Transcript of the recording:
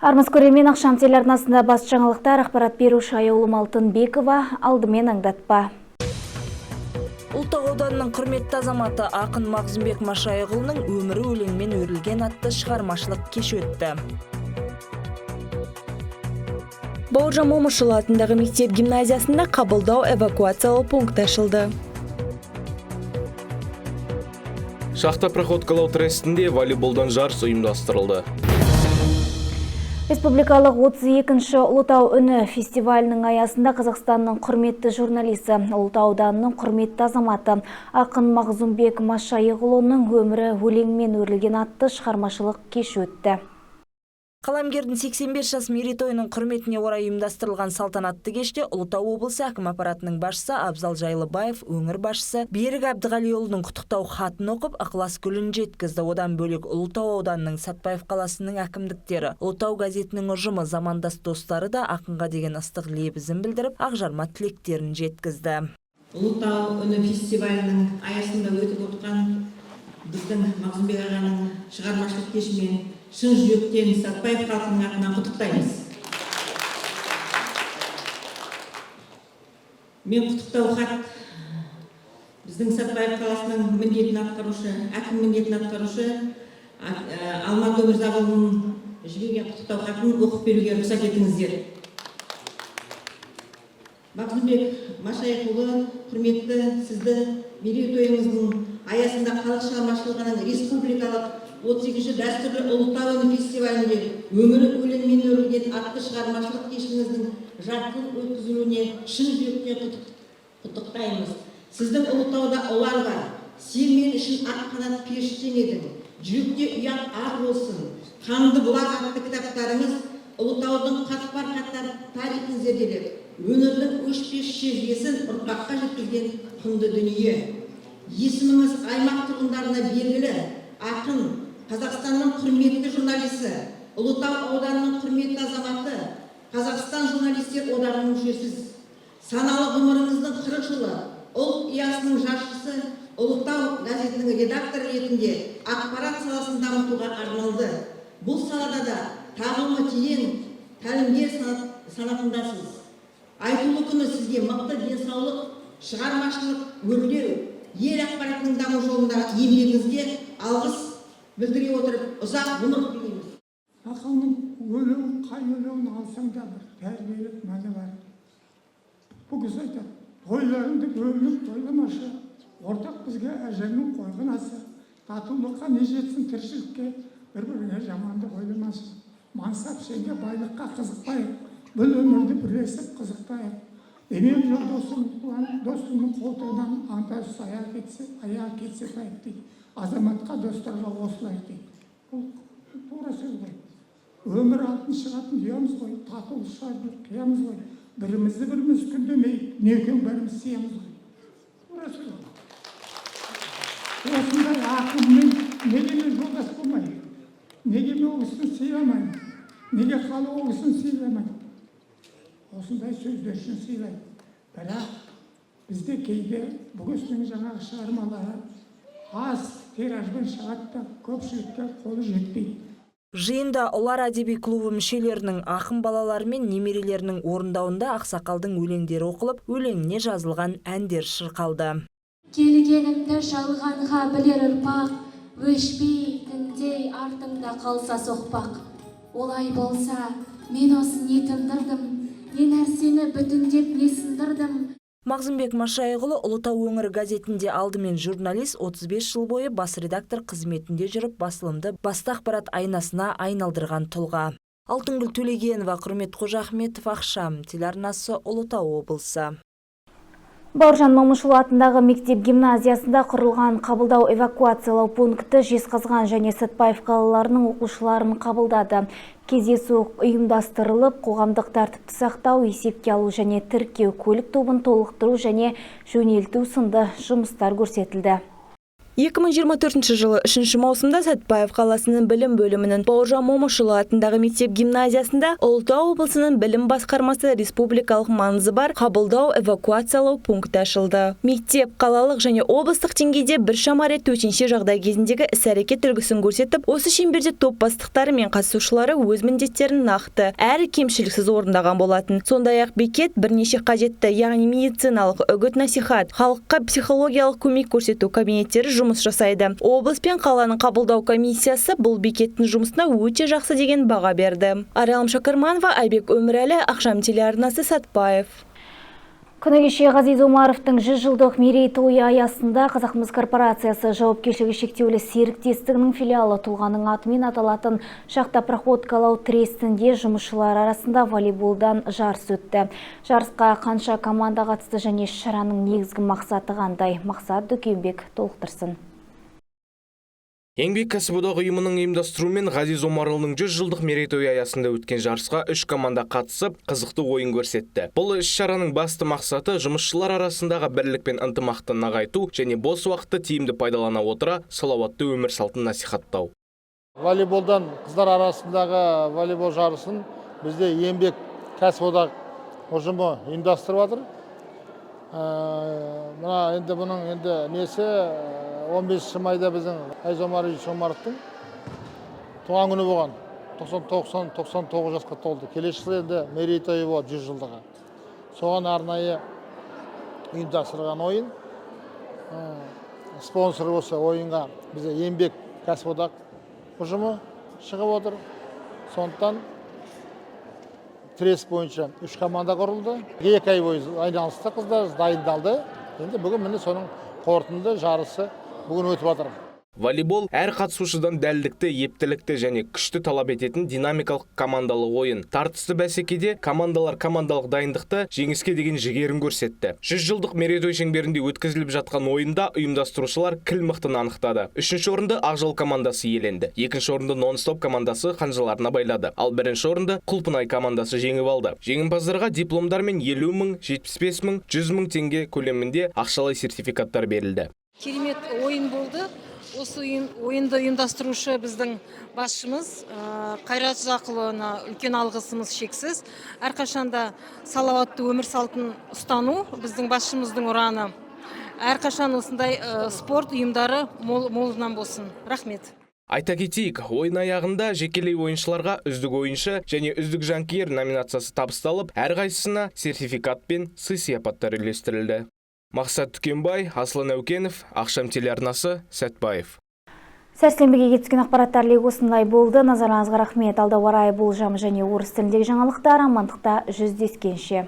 Армыз көрермен, ақшам телеарнасында бас жаңалықтар ақпарат беруші Аяулым Алтынбекова, алдымен аңдатпа. Ұлттық ауданының құрметті азаматы ақын Мағзұмбек Машайығұлының өмірі өлеңмен өрілген атты шығармашылық кеш өтті. Бауыржан Момышұлы атындағы мектеп гимназиясында қабылдау эвакуациялау пункті ашылды. Шахта проходкалау трестінде волейболдан жарыс ұйымдастырылды. Республикалық 32-ші Ұлытау үні фестивалінің аясында Қазақстанның құрметті журналисі, Ұлытау ауданының құрметті азаматы ақын Мағзұмбек Машайығұлының өмірі өлеңмен өрілген атты шығармашылық кеш өтті. Қаламгердің 85 жас мерейтойының құрметіне орай ұйымдастырылған салтанатты кеште Ұлытау облысы әкім аппаратының басшысы Абзал Жайлыбаев, өңір басшысы Берік Әбдіғалиұлының құттықтау хатын оқып, ықылас гүлін жеткізді. Одан бөлек Ұлытау ауданының Сәтпаев қаласының әкімдіктері, Ұлытау газетінің ұжымы, замандас достары да ақынға деген ыстық лебізін білдіріп, ақжарма тілектерін жеткізді. Ұлытау үні фестивалінің аясында өтіп отырған біздің Мағзұмбек ағаның шығармашылық кешімен шын жүректен Сәтпаев халқының атынан құттықтаймыз. Мен құттықтау хат біздің Сәтпаев қаласының міндетін атқарушы, әкім міндетін атқарушы Алматы Өмірзағұлының жіберген құттықтау хатын оқып беруге рұқсат етіңіздер. Мағзұмбек Машайықұлы, құрметті, сізді мерейтойыңыздың аясында халық шығармашылығының республикалық 38-ші дәстүрлі Ұлытау үні фестивалінде өмірі өлеңмен өрілген атты шығармашылық кешіңіздің жарқын өткізілуіне шын жүректен құттықтаймыз. Сіздің Ұлытауда ұлар бар. Сен мен үшін ақ қанат періштем едің. Жүректе ұят ар болсын. Қанды бұлақ атты кітаптарыңыз Ұлытаудың қатпар-қатар тарихын зерделеп, өңірдің өшпес шежіресін ұрпаққа жеткізген құнды дүние. Есіміңіз аймақ тұрғындарына белгілі, ақын, Қазақстанның құрметті журналисі, Ұлытау ауданының құрметті азаматы, Қазақстан журналистер одағының мүшесі. Саналы ғұмырыңыздың 40 жылы ұлт ұясының жаршысы, Ұлытау газетінің редакторы ретінде ақпарат саласын дамытуға арналды. Бұл салада да тағылымы терең тәлімгер санатындасыз. Айтулы күні сізге мықты денсаулық, шығармашылық, өрлеу, ел ақпаратының даму жолындағы еңбегіңізге алғыс білдіре отырып, ұзақ ғұмыр тілейміз. Ақынның өлеңін, қай өлеңін алсаң да бір тәрбиелік мәні бар. Бұл кісі айтады, тойларыңды бөлініп тойламашы, ортақ бізге әжеңнің қойған асы, татулыққа не жетсін тіршілікке, бір-біріне жаманды ойламасын. Мансап сенге байлыққа қызықпайық, бұл өмірді бірлесіп қызықтайық. Емел жол достыңның қолтығынан аңтарсыз аяқ кетсе тайып дейді. Азаматқа достарға осылай дейді. Бұл тура сөз ғой. Өмір алтын шығатын диямыз ғой, татулық шығар қиямыз ғой. Бірімізді біріміз күндемей, некен бәріміз сиямыз ғой. Тура сөз ғой. Осындай ақылмен неге мен жолдас болмайын? Неге мен оғысын сыйламайын? Неге халық оғысын сыйламайын? Осындай сөздер үшін сыйлайды. Бірақ бізде кейде бүгісінің жаңағы шығармалары аз тиражбен шығады да көпшілікке қолы жетпейді. Жиында Ұлар әдеби клубы мүшелерінің ақын балалары мен немерелерінің орындауында ақсақалдың өлеңдері оқылып, өлеңіне жазылған әндер шырқалды. Келгенімді жалғанға білер ұрпақ, өшпейтіндей артымда қалса соқпақ. Олай болса, мен осы не тындырдым, не нәрсені бүтіндеп не сындырдым. Мағзұмбек Машайығұлы Ұлытау өңірі газетінде алдымен журналист, 35 жыл бойы бас редактор қызметінде жүріп, басылымды басты ақпарат айнасына айналдырған тұлға. Алтынгүл Төлегенова, Құрмет Қожахметов, ақшам телеарнасы, Ұлытау облысы. Бауыржан Момышұлы атындағы мектеп гимназиясында құрылған қабылдау эвакуациялау пункті Жезқазған және Сәтпаев қалаларының оқушыларын қабылдады. Кездесу ұйымдастырылып, қоғамдық тәртіпті сақтау, есепке алу және тіркеу, көлік тобын толықтыру және жөнелту сынды жұмыстар көрсетілді. 2024 жылы 3 маусымда Сәтпаев қаласының білім бөлімінің Бауыржан Момышұлы атындағы мектеп гимназиясында Ұлытау облысының білім басқармасы республикалық маңызы бар қабылдау эвакуациялау пункті ашылды. Мектеп қалалық және облыстық деңгейде біршама рет төтенше жағдай кезіндегі іс-әрекет үлгісін көрсетіп, осы шеңберде топ бастықтары мен қатысушылары өз міндеттерін нақты, әрі кемшіліксіз орындаған болатын. Сондай-ақ бекет бірнеше қажетті, яғни медициналық үгіт-насихат, халыққа психологиялық көмек көрсету кабинеттері жұмыс жасайды. Облыс пен қаланың қабылдау комиссиясы бұл бекеттің жұмысына өте жақсы деген баға берді. Аралым Шакарманова, Айбек Өмірәлі, Ақшам телеарнасы, Сәтпаев. Күні кеше Ғазиз Омаровтың 100 жылдық мерейтойы аясында Қазақмыс корпорациясы жауапкершілігі шектеулі серіктестігінің филиалы тұлғаның атымен аталатын шахтопроходкалау трестінде жұмысшылар арасында волейболдан жарыс өтті. Жарысқа қанша команда қатысты және шараның негізгі мақсаты қандай? Мақсат Дүкенбек толықтырсын. Еңбек кәсіподақ ұйымының ұйымдастыруымен Ғазиз Омарұлының 100 жылдық мерейтойы аясында өткен жарысқа 3 команда қатысып, қызықты ойын көрсетті. Бұл іс-шараның басты мақсаты жұмысшылар арасындағы бірлік пен ынтымақты нығайту және бос уақытты тиімді пайдалана отыра салауатты өмір салтын насихаттау. Волейболдан қыздар арасындағы волейбол жарысын бізде еңбек кәсіподақ ұжымы ұйымдастырып жатыр. Мына енді бұның несі 15 майда біздің Ғазиз Омаровтың туған күні болған. 99 жасқа толды. Келесі жылы енді мерейтойы болады 100 жылдығы. Соған арнайы ұйымдастырылған ойын. Спонсор осы ойынға бізде еңбек кәсіподақ ұжымы шығып отыр. Сондықтан трест бойынша 3 команда құрылды. 2 ай бойы айналысты, қыздар дайындалды. Енді бүгін міне соның қорытынды жарысы бүгін өтіп жатыр. Волейбол әр қатысушыдан дәлдікті, ептілікті және күшті талап ететін динамикалық командалы ойын. Тартысты бәсекеде командалық дайындықты, жеңіске деген жігерін көрсетті. 100 жылдық мерейтой шеңберінде өткізіліп жатқан ойында ұйымдастырушылар кіл мықтыны анықтады. 3-ші орынды Ақжол командасы иеленді. 2-ші орынды Нон-стоп командасы қанжыларына байлады. Ал 1-ші орынды Құлпынай командасы жеңіп алды. Жеңімпаздарға дипломдар мен 50 мың, 75 мың, 100 мың теңге көлемінде ақшалай сертификаттар берілді. Керемет ойын болды. Осы ойынды ұйымдастырушы біздің басшымыз Қайрат Жақылына үлкен алғысымыз шексіз. Әрқашанда салауатты өмір салтын ұстану біздің басшымыздың ұраны. Әрқашан осындай спорт ұйымдары молынан болсын. Рахмет. Айта кетейік, ойын аяғында жекелей ойыншыларға үздік ойыншы және үздік жанкүйер номинациясы табысталып, әрқайсысына сертификат пен сый-сияпаттар үлестірілді. Мақсат Дүкенбай, Аслан Әукенов, Ақшам телеарнасы, Сәтпаев. Сәрсенбіге кеткен ақпараттар осындай болды. Назарыңызға рахмет. Алда орай болжам және орыс тіліндегі жаңалықтар амандықта жүздескенше.